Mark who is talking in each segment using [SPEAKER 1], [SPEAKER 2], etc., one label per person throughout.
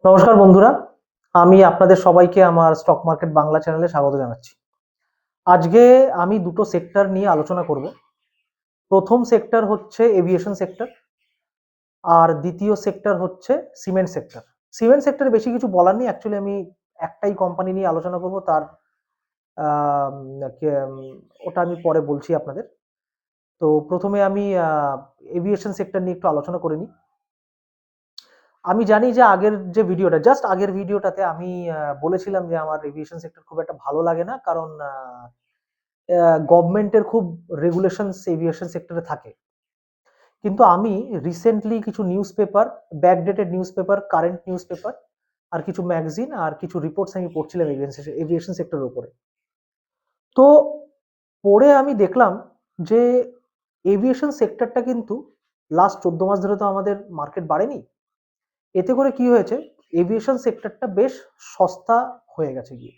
[SPEAKER 1] নমস্কার বন্ধুরা, আমি আপনাদের সবাইকে আমার স্টক মার্কেট বাংলা চ্যানেলে স্বাগত জানাচ্ছি। আজকে আমি দুটো সেক্টর নিয়ে আলোচনা করব। প্রথম সেক্টর হচ্ছে এভিয়েশন সেক্টর আর দ্বিতীয় সেক্টর হচ্ছে সিমেন্ট সেক্টর। সিমেন্ট সেক্টরে বেশি কিছু বলার নেই, অ্যাকচুয়ালি আমি একটাই কোম্পানি নিয়ে আলোচনা করব, তার আম, কে- উম, ওটা আমি পরে বলছি আপনাদের। তো প্রথমে আমি এভিয়েশন সেক্টর নিয়ে একটু আলোচনা করে নিই। আমি জানি যে আগের ভিডিওটাতে আমি বলেছিলাম যে আমার এভিয়েশন সেক্টর খুব একটা ভালো লাগে না, কারণ গভর্নমেন্টের খুব রেগুলেশনস এভিয়েশন সেক্টরে থাকে। কিন্তু আমি রিসেন্টলি কিছু newspaper, backdated newspaper, current newspaper আর কিছু ম্যাগাজিন আর কিছু রিপোর্টস আমি পড়ছিলাম এভিয়েশন সেক্টরের উপরে। তো পড়ে আমি দেখলাম যে এভিয়েশন সেক্টরটা কিন্তু লাস্ট 14 মাস ধরে তো আমাদের মার্কেট বাড়েনি। এতে করে কি হয়েছে, এভিয়েশন সেক্টরটা বেশ সস্তা হয়ে গেছে গিয়ে।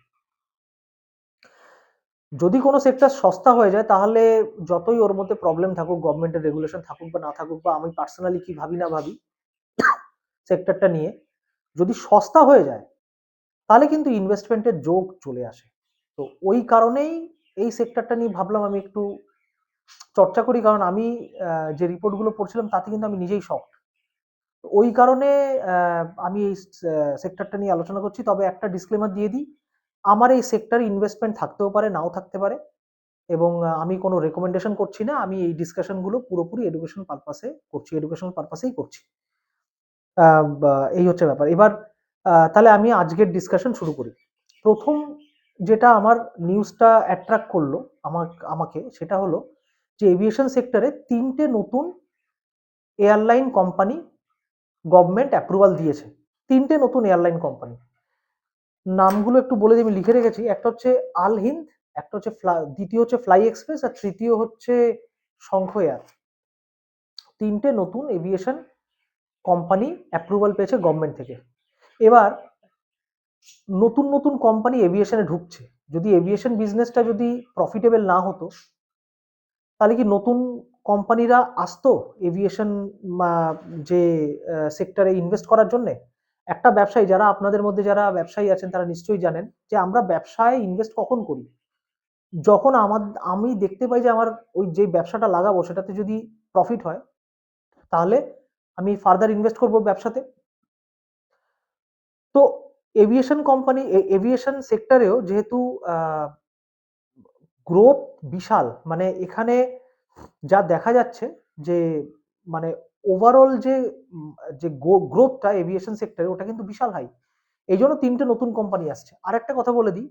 [SPEAKER 1] যদি কোনো সেক্টর সস্তা হয়ে যায় তাহলে যতই ওর মধ্যে প্রবলেম থাকুক, গভর্নমেন্টের রেগুলেশন থাকুক বা না থাকুক, বা আমি পার্সোনালি কি ভাবি না ভাবি সেক্টরটা নিয়ে, যদি সস্তা হয়ে যায় তাহলে কিন্তু ইনভেস্টমেন্টের যোগ চলে আসে। তো ওই কারণেই এই সেক্টরটা নিয়ে ভাবলাম আমি একটু চর্চা করি, কারণ আমি যে রিপোর্টগুলো পড়ছিলাম তাতে কিন্তু আমি নিজেই শকড। ওই কারণে আমি এই সেক্টরটা নিয়ে আলোচনা করছি। তবে একটা ডিসক্লেমার দিয়ে দিই, আমার এই সেক্টরে ইনভেস্টমেন্ট থাকতেও পারে, নাও থাকতে পারে, এবং আমি কোনো রেকমেন্ডেশন করছি না। আমি এই ডিসকাশনগুলো পুরোপুরি এডুকেশন পারপাসে করছি, এডুকেশনাল পারপাসেই করছি। এই হচ্ছে ব্যাপার। এবার তাহলে আমি আজকের ডিসকাশন শুরু করি। প্রথম যেটা আমার নিউজটা অ্যাট্রাক্ট করলো আমাকে, সেটা হলো যে এভিয়েশন সেক্টরে 3টে নতুন এয়ারলাইন কোম্পানি গভর্নমেন্ট অ্যাপ্রুভাল দিয়েছে। 3টে নতুন এয়ারলাইন কোম্পানি, নামগুলো একটু বলে দিই, আমি লিখে রেখেছি। একটা হচ্ছে আল হিন্দ, একটা হচ্ছে দ্বিতীয় হচ্ছে ফ্লাই এক্সপ্রেস, আর তৃতীয় হচ্ছে শঙ্খ এয়ার। 3টে নতুন এভিয়েশন কোম্পানি অ্যাপ্রুভাল পেয়েছে গভর্নমেন্ট থেকে। এবার নতুন নতুন কোম্পানি এভিয়েশনে ঢুকছে। যদি এভিয়েশন বিজনেসটা যদি প্রফিটেবল না হতো তাহলে কি নতুন কোম্পানিরা আসতো এভিয়েশন যে সেক্টরে ইনভেস্ট করার জন্য? একটা ব্যবসায়ী, যারা আপনাদের মধ্যে যারা ব্যবসায়ী আছেন তারা নিশ্চয়ই জানেন যে আমরা ব্যবসায় ইনভেস্ট কখন করি, যখন আমি দেখতে পাই যে আমার ওই যে ব্যবসাটা লাগাবো সেটাতে যদি প্রফিট হয় তাহলে আমি ফার্দার ইনভেস্ট করব ব্যবসাতে। তো এভিয়েশন সেক্টরেও যেহেতু গ্রোথ বিশাল, মানে এখানে যা দেখা যাচ্ছে যে মানে ওভারঅল যে গ্রোথটা এভিয়েশন সেক্টরে ওটা কিন্তু বিশাল হাই। এই জন্য 3টে নতুন কোম্পানি আসছে। আর একটা কথা বলে দিই,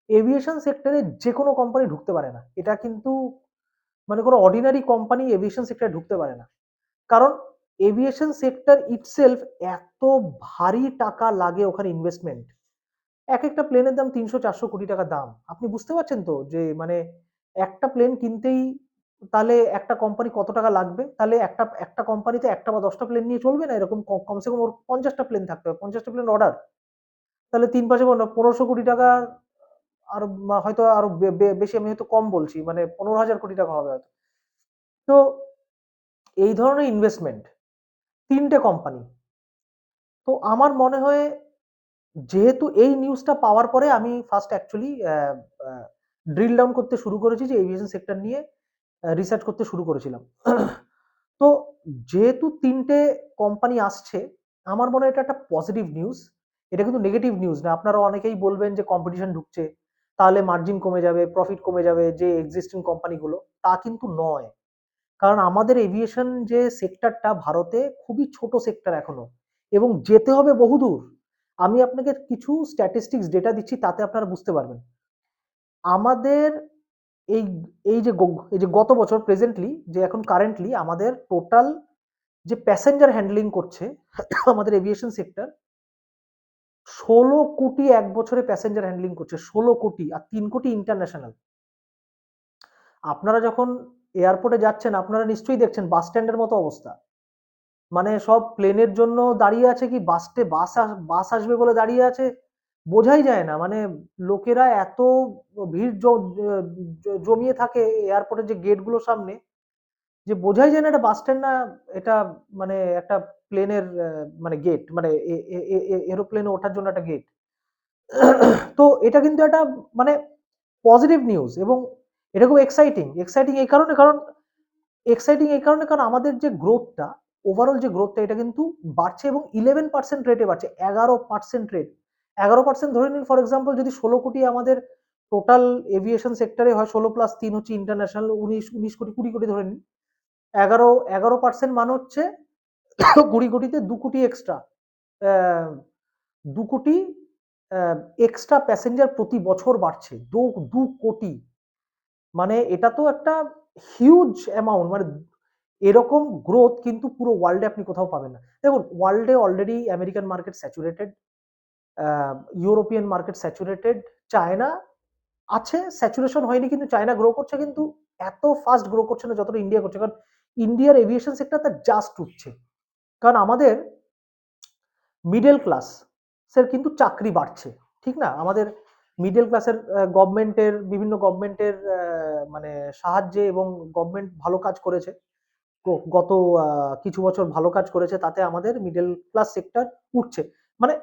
[SPEAKER 1] এভিয়েশন সেক্টরে যে কোনো কোম্পানি ঢুকতে পারে না, এটা কিন্তু মানে কোনো অর্ডিনারি কোম্পানি এভিয়েশন সেক্টরে ঢুকতে পারে না। কারণ এভিয়েশন সেক্টর ইটসেলফ এত ভারী টাকা লাগে ওখানে ইনভেস্টমেন্ট। এক একটা প্লেনের দাম 300-400 কোটি টাকা দাম। আপনি বুঝতে পারছেন তো যে মানে একটা প্লেন কিনতেই তাহলে একটা কোম্পানি কত টাকা লাগবে? তাহলে একটা একটা কোম্পানিতে একটা বা 10টা প্লেন নিয়ে চলবে না, এরকম কমসে কম ওর 50টা প্লেন থাকতে হবে, 50টা প্লেন অর্ডার। তাহলে 3 5 1500 কোটি টাকা, আর হয়তো আরো বেশি, আমি হয়তো কম বলছি, মানে 15,000 কোটি টাকা হবে হয়তো। তো এই ধরনের ইনভেস্টমেন্ট 3টে কোম্পানি। তো আমার মনে হয়, যেহেতু এই নিউজটা পাওয়ার পরে আমি ফার্স্ট অ্যাকচুয়ালি ড্রিল ডাউন করতে শুরু করেছি, যে এভিয়েশন সেক্টর নিয়ে রিসার্চ করতে শুরু করেছিলাম। তো যেহেতু 3টে কোম্পানি আসছে, আমার মনে হয় এটা একটা পজিটিভ নিউজ। এটা কিন্তু নেগেটিভ নিউজ না। আপনারা অনেকেই বলবেন যে কম্পিটিশন ঢুকছে, তাহলে মার্জিন কমে যাবে, প্রফিট কমে যাবে যে এক্সিস্টিং কোম্পানিগুলো। তা কিন্তু নয়। কারণ আমাদের এভিয়েশন যে সেক্টরটা ভারতে খুবই ছোট সেক্টর এখনো, এবং যেতে হবে বহুদূর। আমি আপনাকে কিছু স্ট্যাটিস্টিক্স ডেটা দিচ্ছি, তাতে আপনারা বুঝতে পারবেন। আমাদের এই এই যে গত বছর প্রেজেন্টলি, যে এখন কারেন্টলি আমাদের টোটাল যে প্যাসেঞ্জার হ্যান্ডলিং করছে আমাদের এভিয়েশন সেক্টর, 16 কোটি এক বছরে প্যাসেঞ্জার হ্যান্ডলিং করছে। 16 কোটি, আর 3 কোটি ইন্টারন্যাশনাল। আপনারা যখন এয়ারপোর্টে যাচ্ছেন আপনারা নিশ্চয়ই দেখছেন বাস স্ট্যান্ডের মতো অবস্থা। মানে সব প্লেনের জন্য দাঁড়িয়ে আছে, কি বাস আসবে বলে দাঁড়িয়ে আছে, বোঝাই যায় না। মানে লোকেরা এত ভিড় জমিয়ে থাকে এয়ারপোর্টের যে গেট গুলোর সামনে, যে বোঝাই যায় না এটা বাস স্ট্যান্ড না, এটা মানে একটা প্লেনের মানে গেট, মানে এরোপ্লেনে ওঠার জন্য একটা গেট। তো এটা কিন্তু একটা মানে পজিটিভ নিউজ, এবং এটা খুব এক্সাইটিং। এক্সাইটিং এই কারণে, কারণ আমাদের যে গ্রোথটা, ওভারঅল যে গ্রোথটা, এটা কিন্তু বাড়ছে এবং 11% রেটে বাড়ছে। 11% রেট, 11% ধরে নিন। ফর এক্সাম্পল যদি 16 কোটি আমাদের টোটাল এভিয়েশন সেক্টরে হয়, 16+3 হচ্ছে ইন্টারন্যাশনাল, 19 কোটি, 20 কোটি ধরে নিন। 11% মানে হচ্ছে 20 কোটিতে 2 কোটি এক্সট্রা, 2 কোটি এক্সট্রা প্যাসেঞ্জার প্রতি বছর বাড়ছে। 2 কোটি, মানে এটা তো একটা হিউজ অ্যামাউন্ট। মানে এরকম গ্রোথ কিন্তু পুরো ওয়ার্ল্ডে আপনি কোথাও পাবেন না। দেখুন, ওয়ার্ল্ডে already American market saturated, European market saturated, China আছে, স্যাচুরেশন হয়নি, কিন্তু চায়না গ্রো করছে, কিন্তু এত ফাস্ট গ্রো করছে না যতটা ইন্ডিয়া করছে। কারণ ইন্ডিয়ার এভিয়েশন সেক্টর তার জাস্ট উঠছে। কারণ আমাদের মিডল ক্লাস এর কিন্তু চাকরি বাড়ছে, ঠিক না? আমাদের মিডল ক্লাসের গভর্নমেন্টের, বিভিন্ন গভর্নমেন্টের মানে সাহায্যে, এবং গভর্নমেন্ট ভালো কাজ করেছে গত কিছু বছর, ভালো কাজ করেছে, তাতে আমাদের মিডল ক্লাস সেক্টর উঠছে। মানে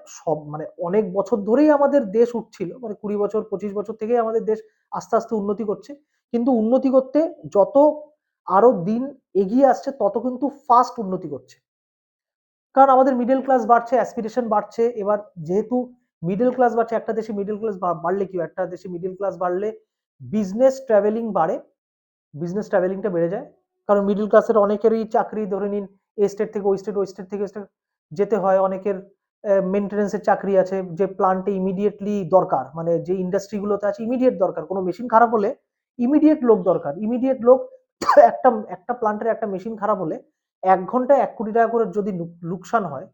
[SPEAKER 1] মানে অনেক বছর ধরেই আমাদের দেশ উঠছিল, মানে 20 বছর 25 বছর থেকেই আমাদের দেশ আস্তে আস্তে উন্নতি করছে। কিন্তু উন্নতি করতে যত আরো দিন এগিয়ে আসছে, তত কিন্তু ফাস্ট উন্নতি করছে। কারণ আমাদের মিডল ক্লাস বাড়ছে, অ্যাসপিরেশন বাড়ছে। এবার যেহেতু মিডল ক্লাস বাড়ছে, একটা দেশে মিডল ক্লাস বাড়লে কি হয়, একটা দেশে মিডল ক্লাস বাড়লে বিজনেস ট্রাভেলিং বাড়ে, বিজনেস ট্রাভেলিংটা বেড়ে যায়। কারণ মিডল ক্লাসের অনেকেরই চাকরি, ধরে নিন এই স্টেট থেকে ওই স্টেট, ওই স্টেট থেকে স্টেট যেতে হয়। অনেকের মেনটেন্যান্সের চাকরি আছে, যে প্লান্টে ইমিডিয়েটলি দরকার, মানে যে ইন্ডাস্ট্রিগুলোতে আছে ইমিডিয়েট দরকার, কোনো মেশিন খারাপ হলে ইমিডিয়েট লোক দরকার, ইমিডিয়েট লোক। একটা একটা প্লান্টের একটা মেশিন খারাপ হলে 1 ঘন্টায় 1 কোটি টাকা করে যদি লোকসান হয়,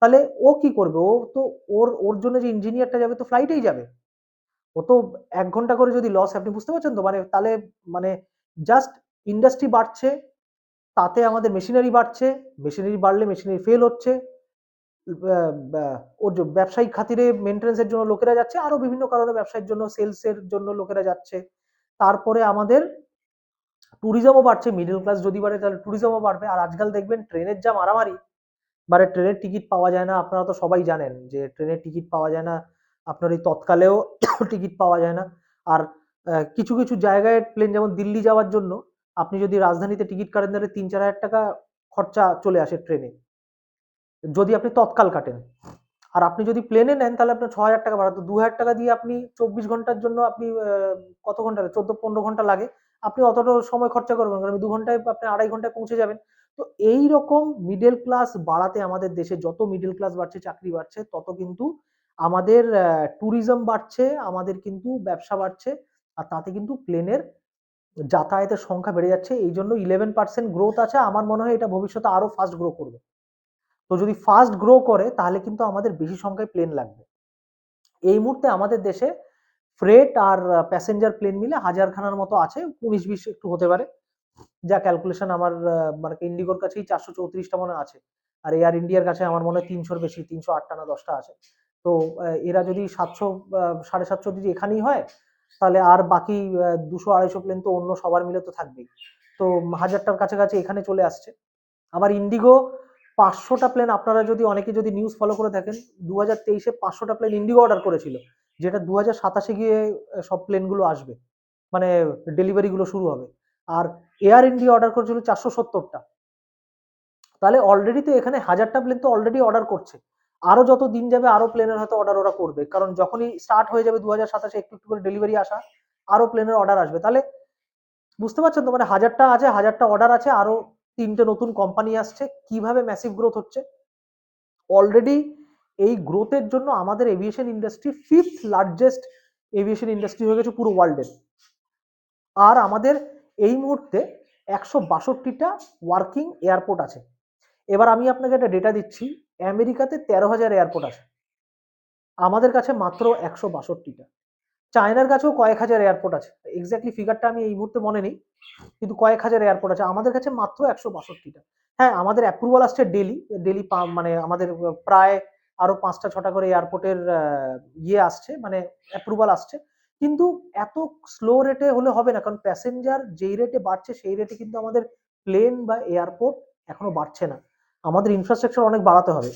[SPEAKER 1] তাহলে ও কি করবে? ও তো, ওর ওর জন্য যে ইঞ্জিনিয়ারটা যাবে, তো ফ্লাইটেই যাবে। ও তো 1 ঘন্টা করে যদি লস, আপনি বুঝতে পারছেন তো? মানে তাহলে, মানে জাস্ট ইন্ডাস্ট্রি বাড়ছে, তাতে আমাদের মেশিনারি বাড়ছে, মেশিনারি বাড়লে মেশিনারি ফেল হচ্ছে, ওর ব্যবসায়িক খাতিরে মেনটেন্যান্স এর জন্য লোকেরা যাচ্ছে, আরো বিভিন্ন কারণে ব্যবসায়ের জন্য, সেলস এর জন্য লোকেরা যাচ্ছে। তারপরে আমাদের ট্যুরিজমও বাড়ছে, মিডল ক্লাস যদি বাড়ে তাহলে ট্যুরিজমও বাড়বে। আর আজকাল দেখবেন ট্রেনের যা মারামারি, মানে ট্রেনের টিকিট পাওয়া যায় না। আপনারা তো সবাই জানেন যে ট্রেনের টিকিট পাওয়া যায় না, আপনার এই তৎকালেও টিকিট পাওয়া যায় না। আর কিছু কিছু জায়গায় প্লেন, যেমন দিল্লি যাওয়ার জন্য আপনি যদি রাজধানীতে টিকিট কাটেন, তাহলে 3-4 হাজার টাকা খরচা চলে আসে ট্রেনে, যদি আপনি তৎকাল কাটেন। আর আপনি যদি প্লেনে নেন, তাহলে আপনার 6,000 টাকা ভাড়া। তো 2,000 টাকা দিয়ে আপনি 24 ঘন্টার জন্য আপনি কত ঘন্টা, 14-15 ঘন্টা লাগে, আপনি অতটা সময় খরচা করবেন, কারণ 2 ঘন্টায় আপনি 2.5 ঘন্টায় পৌঁছে যাবেন। তো এই রকম মিডল ক্লাস বাড়াতে, আমাদের দেশে যত মিডল ক্লাস বাড়ছে, চাকরি বাড়ছে, তত কিন্তু আমাদের ট্যুরিজম বাড়ছে, আমাদের কিন্তু ব্যবসা বাড়ছে। আর তাতে কিন্তু প্লেনের যাতায়াতের সংখ্যা বেড়ে যাচ্ছে। এই জন্য 11% গ্রোথ আছে। আমার মনে হয় এটা ভবিষ্যতে আরো ফাস্ট গ্রো করবে। তো যদি ফাস্ট গ্রো করে, তাহলে কিন্তু আমাদের বেশি সংখ্যায় প্লেন লাগবে। এই মুহূর্তে আমাদের দেশে ফ্রেট আর প্যাসেঞ্জার প্লেন মিলে 1000খানার মতো আছে, 19-20 একটু হতে পারে, যা ক্যালকুলেশন আমার, মানে ইন্ডিগোর কাছেই 434টা মনে আছে। আর এয়ার ইন্ডিয়ার কাছে আমার মনে হয় 300-র বেশি, 308টা না 10টা আছে। তো এরা যদি 700, 750 যদি এখানেই হয়, তাহলে আর বাকি 200-250 প্লেন তো অন্য সবার মিলে তো থাকবেই। তো 1000টার কাছাকাছি এখানে চলে আসছে। আবার ইন্ডিগো 500টা প্লেন, আপনারা যদি অনেকে যদি নিউজ ফলো করে থাকেন, 2023-এ 500টা প্লেন ইন্ডিগো অর্ডার করেছিল, যেটা 2027-এ গিয়ে সব প্লেনগুলো আসবে, মানে ডেলিভারি গুলো শুরু হবে। আর এয়ার ইন্ডিয়া অর্ডার করেছিল 470টা। তাহলে অলরেডি তো এখানে 1000টা প্লেন তো অলরেডি অর্ডার করছে। আরো যত দিন যাবে, আরো প্লেনের হয়তো অর্ডার ওরা করবে, কারণ যখনই স্টার্ট হয়ে যাবে 2027-এ একটু একটু করে ডেলিভারি আসা, আরো প্লেনের অর্ডার আসবে। তাহলে বুঝতে পারছেন তো? মানে 1000টা আছে, 1000টা অর্ডার আছে, আরো 3টে নতুন কোম্পানি আসছে, কিভাবে ম্যাসিভ গ্রোথ হচ্ছে। অলরেডি এই গ্রোথের জন্য আমাদের aviation industry 5th largest aviation industry হয়ে গেছে পুরো ওয়ার্ল্ডের। আর আমাদের এই মুহূর্তে 162টা ওয়ার্কিং এয়ারপোর্ট আছে। এবার আমি আপনাকে একটা ডেটা দিচ্ছি, আমেরিকাতে 13,000 এয়ারপোর্ট আছে, আমাদের কাছে মাত্র 162টা। চায়নার কাছেও কয়েক হাজার এয়ারপোর্ট আছে, এক্স্যাক্টলি ফিগারটা আমি এই মুহূর্তে মনে নেই, কিন্তু কয়েক হাজার এয়ারপোর্ট আছে, আমাদের কাছে মাত্র 162টা। হ্যাঁ, আমাদের অ্যাপ্রুভাল আসছে ডেলি, ডেলি মানে আমাদের প্রায় আরো 5টা 6টা করে এয়ারপোর্টের ইয়ে আসছে, মানে অ্যাপ্রুভাল আসছে। কিন্তু এত স্লো রেটে হলে হবে না, কারণ প্যাসেঞ্জার যেই রেটে বাড়ছে, সেই রেটে কিন্তু আমাদের প্লেন বা এয়ারপোর্ট এখনো বাড়ছে না। আমাদের ইনফ্রাস্ট্রাকচার অনেক বাড়াতে হবে।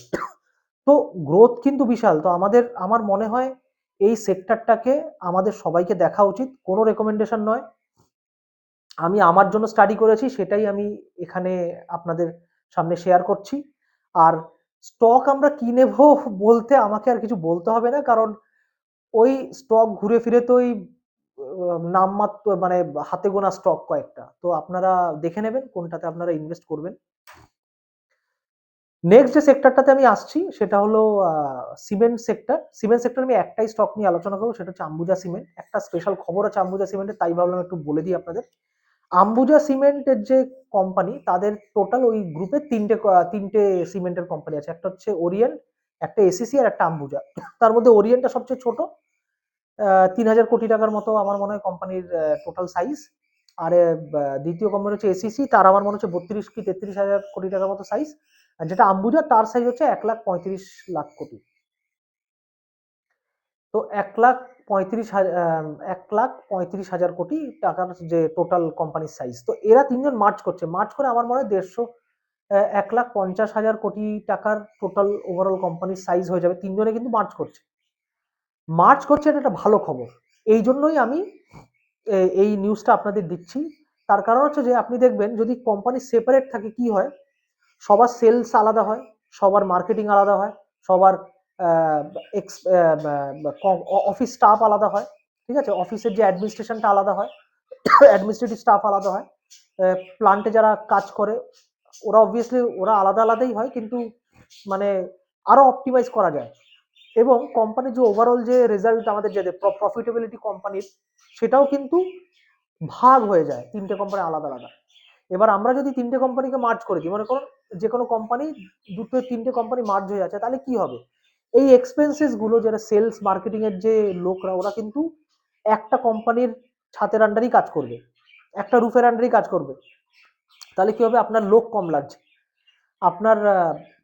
[SPEAKER 1] তো গ্রোথ কিন্তু বিশাল। তো আমার মনে হয় এই সেক্টরটাকে আমাদের সবাইকে দেখা উচিত। কোনো রেকমেন্ডেশন নয়। আমি আমার জন্য স্টাডি করেছি, সেটাই আমি এখানে আপনাদের সামনে শেয়ার করছি। আর স্টক আমরা কি নেব বলতে আমাকে আর কিছু বলতে হবে না, কারণ ওই স্টক ঘুরে ফিরে তো ওই নামমাত্র মানে হাতে গোনা স্টক কয়েকটা। তো আপনারা দেখে নেবেন কোনটাতে আপনারা ইনভেস্ট করবেন। নেক্সট যে সেক্টরটাতে আমি আসছি সেটা হলো সিমেন্ট সেক্টর। সিমেন্ট সেক্টর আমি একটাই স্টক নিয়ে আলোচনা করবো, সেটা হচ্ছে আম্বুজা সিমেন্ট। একটা স্পেশাল খবর আছে আম্বুজা সিমেন্টের, তাই ভাবলাম একটু বলে দিই আপনাদের। আম্বুজা সিমেন্টের যে কোম্পানি, তাদের টোটাল ওই গ্রুপে তিনটে সিমেন্টের কোম্পানি আছে। একটা হচ্ছে ওরিয়েন্ট, একটা এসিসি আর একটা আম্বুজা। তার মধ্যে ওরিয়েন্টটা সবচেয়ে ছোট, ৩,০০০ কোটি টাকার মতো আমার মনে হয় কোম্পানির টোটাল সাইজ। আর দ্বিতীয় কোম্পানি হচ্ছে এসিসি, তার আমার মনে হচ্ছে ৩২ কি ৩৩,০০০ কোটি টাকার মতো সাইজ। আর যেটা আম্বুজা, তার সাইজ হচ্ছে ১,৩৫,০০,০০০ কোটি। তো ১,৩৫,০০০ কোটি টাকার যে টোটাল কোম্পানির সাইজ। তো এরা তিনজন মার্চ করছে, মার্চ করে আমার মনে হয় ১,৫০,০০০ কোটি টাকার টোটাল ওভারঅল কোম্পানির সাইজ হয়ে যাবে। তিনজনে কিন্তু মার্চ করছে। মার্চ করছে, এটা একটা ভালো খবর। এই জন্যই আমি এই নিউজটা আপনাদের দিচ্ছি। তার কারণ হচ্ছে যে আপনি দেখবেন যদি কোম্পানি সেপারেট থাকে কি হয়, সবার সেলস আলাদা হয়, সবার মার্কেটিং আলাদা হয়, সবার অফিস স্টাফ আলাদা হয়, ঠিক আছে, অফিসের যে অ্যাডমিনিস্ট্রেশনটা আলাদা হয়, অ্যাডমিনিস্ট্রেটিভ স্টাফ আলাদা হয়, প্লান্টে যারা কাজ করে ওরা অবভিয়াসলি ওরা আলাদা আলাদাই হয়, কিন্তু মানে আরো অপটিমাইজ করা যায়। এবং কোম্পানির যে ওভারঅল যে রেজাল্ট আমাদের যে প্রফিটেবিলিটি কোম্পানির, সেটাও কিন্তু ভাগ হয়ে যায় তিনটে কোম্পানি আলাদা আলাদা। এবার আমরা যদি তিনটে কোম্পানিকে মার্জ করে দিই, মনে করুন যে কোনো কোম্পানি দুটো তিনটে কোম্পানি মার্জ হয়ে যাচ্ছে, তাহলে কি হবে? এই এক্সপেন্সেস গুলো যারা সেলস মার্কেটিং এর যে লোকরা, ওরা কিন্তু একটা কোম্পানির ছাতের আন্ডারই কাজ করবে, একটা রুফের আন্ডারই কাজ করবে। তাহলে কি হবে? আপনার লোক কম লাগছে, আপনার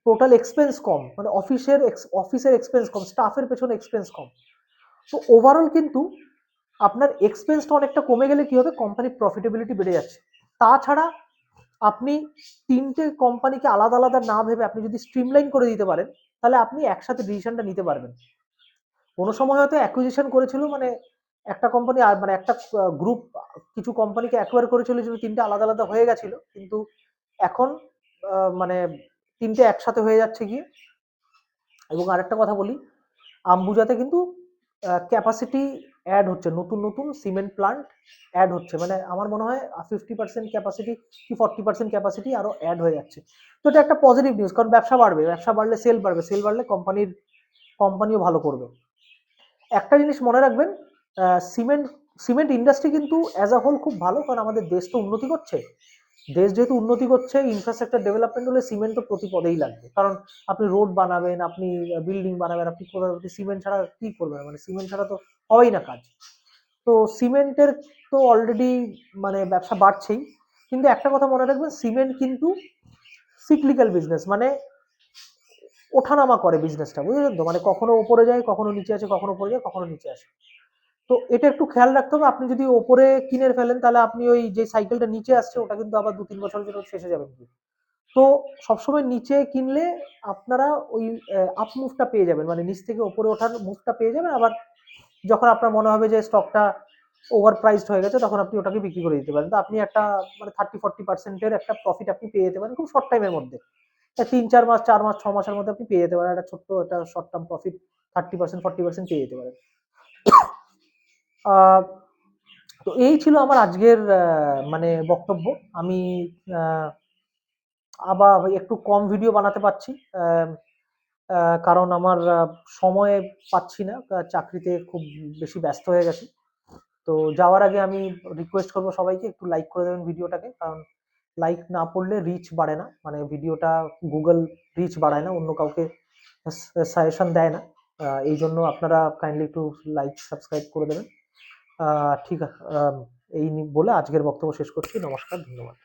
[SPEAKER 1] টোটাল এক্সপেন্স কম, মানে অফিসের এক্সপেন্স কম, স্টাফের পেছনে এক্সপেন্স কম। তো ওভারঅল কিন্তু আপনার এক্সপেন্সটা অনেকটা কমে গেলে কি হবে? কোম্পানির প্রফিটেবিলিটি বেড়ে যাচ্ছে। তাছাড়া আপনি তিনটে কোম্পানিকে আলাদা আলাদা না ভেবে আপনি যদি স্ট্রিমলাইন করে দিতে পারেন, তাহলে আপনি একসাথে ডিসিশনটা নিতে পারবেন। কোনো সময় হয়তো অ্যাকুইজিশন করেছিল, মানে একটা কোম্পানি আর মানে একটা গ্রুপ কিছু কোম্পানিকে অ্যাকোয়ার করেছিল, যে তিনটে আলাদা আলাদা হয়ে গেছিল, কিন্তু এখন মানে তিনটে একসাথে হয়ে যাচ্ছে গিয়ে। এবং আরেকটা কথা বলি, আম্বুজাতে কিন্তু ক্যাপাসিটি অ্যাড হচ্ছে, নতুন নতুন সিমেন্ট প্লান্ট অ্যাড হচ্ছে, মানে আমার মনে হয় 50% ক্যাপাসিটি কি 40% ক্যাপাসিটি আরো অ্যাড হয়ে যাচ্ছে। তো এটা একটা পজিটিভ নিউজ, কারণ ব্যবসা বাড়বে, ব্যবসা বাড়লে সেল বাড়বে, সেল বাড়লে কোম্পানিও ভালো করবে। একটা জিনিস মনে রাখবেন, সিমেন্ট সিমেন্ট ইন্ডাস্ট্রি কিন্তু অ্যাজ আ হোল খুব ভালো, কারণ আমাদের দেশ তো উন্নতি করছে। দেশ যেহেতু উন্নতি করছে, ইনফ্রাস্ট্রাকচার ডেভেলপমেন্ট হলে সিমেন্ট তো প্রতি পদেই লাগবে, কারণ আপনি রোড বানাবেন, আপনি বিল্ডিং বানাবেন, আপনি কোথাও সিমেন্ট ছাড়া কি করবেন? মানে সিমেন্ট ছাড়া তো হবেই না কাজ। তো সিমেন্টের তো অলরেডি মানে ব্যবসা বাড়ছেই, কিন্তু একটা কথা মনে রাখবেন, সিমেন্ট কিন্তু সিক্লিক্যাল বিজনেস, মানে ওঠানামা করে বিজনেসটা, বুঝলেন তো? মানে কখনো উপরে যায়, কখনো নিচে আসে, কখনো উপরে যায়, কখনো নিচে আসে। তো এটা একটু খেয়াল রাখতে হবে। আপনি যদি ওপরে কিনে ফেলেন, তাহলে আপনি ওই যে সাইকেলটা নিচে আসছে, ওটা কিন্তু আবার ২-৩ বছরের জন্য শেষে যাবেন। তো সবসময় নিচে কিনলে আপনারা ওই আপ মুভটা পেয়ে যাবেন, মানে নিচ থেকে ওপরে ওঠার মুভটা পেয়ে যাবেন। আবার যখন আপনার মনে হবে যে স্টকটা ওভার প্রাইসড হয়ে গেছে, তখন আপনি ওটাকে বিক্রি করে দিতে পারেন। তো আপনি একটা মানে 30-40% এর একটা প্রফিট আপনি পেয়ে যেতে পারেন খুব শর্ট টাইমের মধ্যে। ৩-৪ মাস, ৪ মাস, ৬ মাসের মধ্যে আপনি পেয়ে যেতে পারেন একটা ছোট্ট একটা শর্ট টার্ম প্রফিট, 30% 40% পেয়ে যেতে পারেন। আহ, তো এই ছিল আমার আজকের মানে বক্তব্য। আমি আহ, আবার একটু কম ভিডিও বানাতে পারছি, কারণ আমার সময় পাচ্ছি না, চাকরিতে খুব বেশি ব্যস্ত হয়ে গেছি। তো যাওয়ার আগে আমি রিকোয়েস্ট করবো সবাইকে একটু লাইক করে দেবেন ভিডিওটাকে, কারণ লাইক না পড়লে রিচ বাড়ে না, মানে ভিডিওটা গুগল রিচ বাড়ায় না, অন্য কাউকে সাজেশন দেয় না। এই জন্য আপনারা কাইন্ডলি একটু লাইক সাবস্ক্রাইব করে দেবেন। ঠিক আছে, এই বলে আজকের বক্তব্য শেষ করছি। নমস্কার, ধন্যবাদ।